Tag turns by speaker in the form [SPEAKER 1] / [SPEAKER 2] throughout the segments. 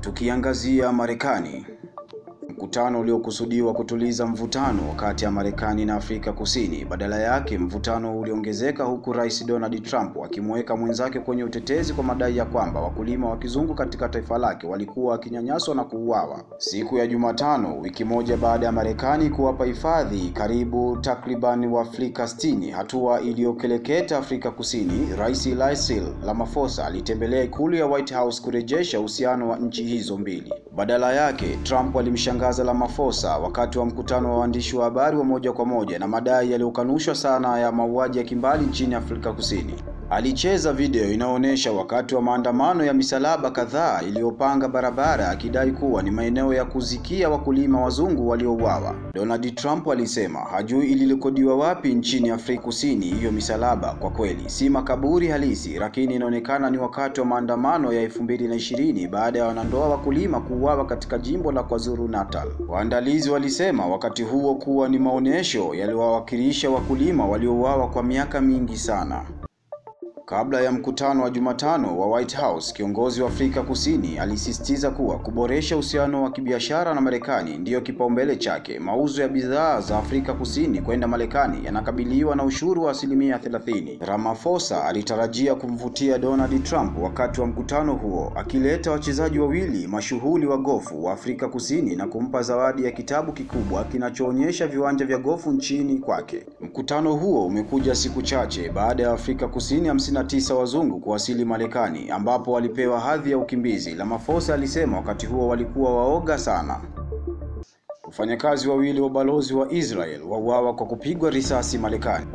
[SPEAKER 1] Tukiangazia Marekani. Mkutano uliokusudiwa kutuliza mvutano kati ya Marekani na Afrika Kusini, badala yake mvutano uliongezeka, huku Rais Donald Trump akimweka mwenzake kwenye utetezi kwa madai ya kwamba wakulima wa kizungu katika taifa lake walikuwa wakinyanyaswa na kuuawa. Siku ya Jumatano, wiki moja baada ya Marekani kuwapa hifadhi karibu takriban Waafrika 60, hatua iliyokeleketa Afrika Kusini, Rais Cyril Ramaphosa alitembelea ikulu ya White House kurejesha uhusiano wa nchi hizo mbili. Badala yake, Trump alimshangaza Ramaphosa wakati wa mkutano wa waandishi wa habari wa moja kwa moja na madai yaliyokanushwa sana ya mauaji ya kimbali nchini Afrika Kusini. Alicheza video inaonyesha wakati wa maandamano ya misalaba kadhaa iliyopanga barabara, akidai kuwa ni maeneo ya kuzikia wakulima wazungu waliouawa. Donald Trump alisema hajui ilirekodiwa wapi nchini Afrika Kusini hiyo misalaba. Kwa kweli si makaburi halisi, lakini inaonekana ni wakati wa maandamano ya 2020 baada ya wanandoa wakulima kuuawa katika jimbo la KwaZulu-Natal. Waandalizi walisema wakati huo kuwa ni maonesho yaliyowakilisha wakulima waliouawa kwa miaka mingi sana. Kabla ya mkutano wa Jumatano wa White House, kiongozi wa Afrika Kusini alisisitiza kuwa kuboresha uhusiano wa kibiashara na Marekani ndiyo kipaumbele chake. Mauzo ya bidhaa za Afrika Kusini kwenda Marekani yanakabiliwa na ushuru wa 30%. Ramaphosa alitarajia kumvutia Donald Trump wakati wa mkutano huo, akileta wachezaji wawili mashuhuri wa gofu wa Afrika Kusini na kumpa zawadi ya kitabu kikubwa kinachoonyesha viwanja vya gofu nchini kwake. Mkutano huo umekuja siku chache baada ya Afrika Kusini 59 wazungu kuwasili Marekani, ambapo walipewa hadhi ya ukimbizi. Ramaphosa alisema wakati huo walikuwa waoga sana. Wafanyakazi wawili wa balozi wa Israel wauawa kwa kupigwa risasi Marekani.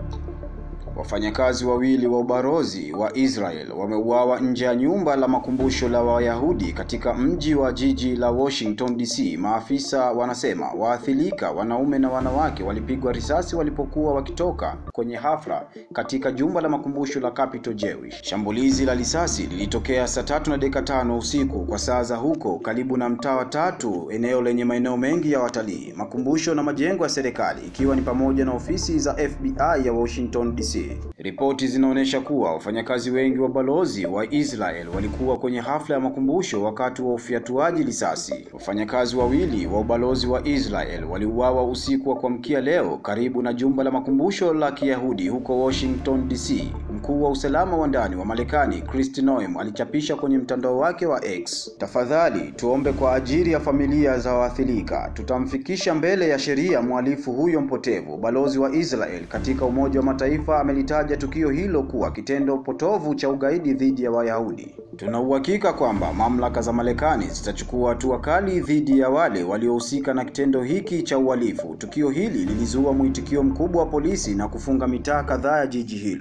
[SPEAKER 1] Wafanyakazi wawili wa ubalozi wa Israel wameuawa nje ya nyumba la makumbusho la Wayahudi katika mji wa jiji la Washington DC. Maafisa wanasema waathirika, wanaume na wanawake, walipigwa risasi walipokuwa wakitoka kwenye hafla katika jumba la makumbusho la Capitol Jewish. Shambulizi la risasi lilitokea saa 3:05 usiku kwa saa za huko, karibu na mtaa wa Tatu, eneo lenye maeneo mengi ya watalii, makumbusho na majengo ya serikali, ikiwa ni pamoja na ofisi za FBI ya Washington DC. Ripoti zinaonyesha kuwa wafanyakazi wengi wa balozi wa Israel walikuwa kwenye hafla ya makumbusho wakati wa ufyatuaji risasi. Wafanyakazi wawili wa ubalozi wa Israel waliuawa usiku wa kuamkia leo karibu na jumba la makumbusho la Kiyahudi huko Washington DC. Mkuu wa usalama wa ndani wa Marekani, Kristi Noem, alichapisha kwenye mtandao wake wa X: "Tafadhali tuombe kwa ajili ya familia za waathirika. Tutamfikisha mbele ya sheria mhalifu huyo mpotevu." Balozi wa Israel katika Umoja wa Mataifa amelitaja tukio hilo kuwa kitendo potovu cha ugaidi dhidi ya Wayahudi. "Tuna uhakika kwamba mamlaka za Marekani zitachukua hatua kali dhidi ya wale waliohusika na kitendo hiki cha uhalifu." Tukio hili lilizua mwitikio mkubwa wa polisi na kufunga mitaa kadhaa ya jiji hilo.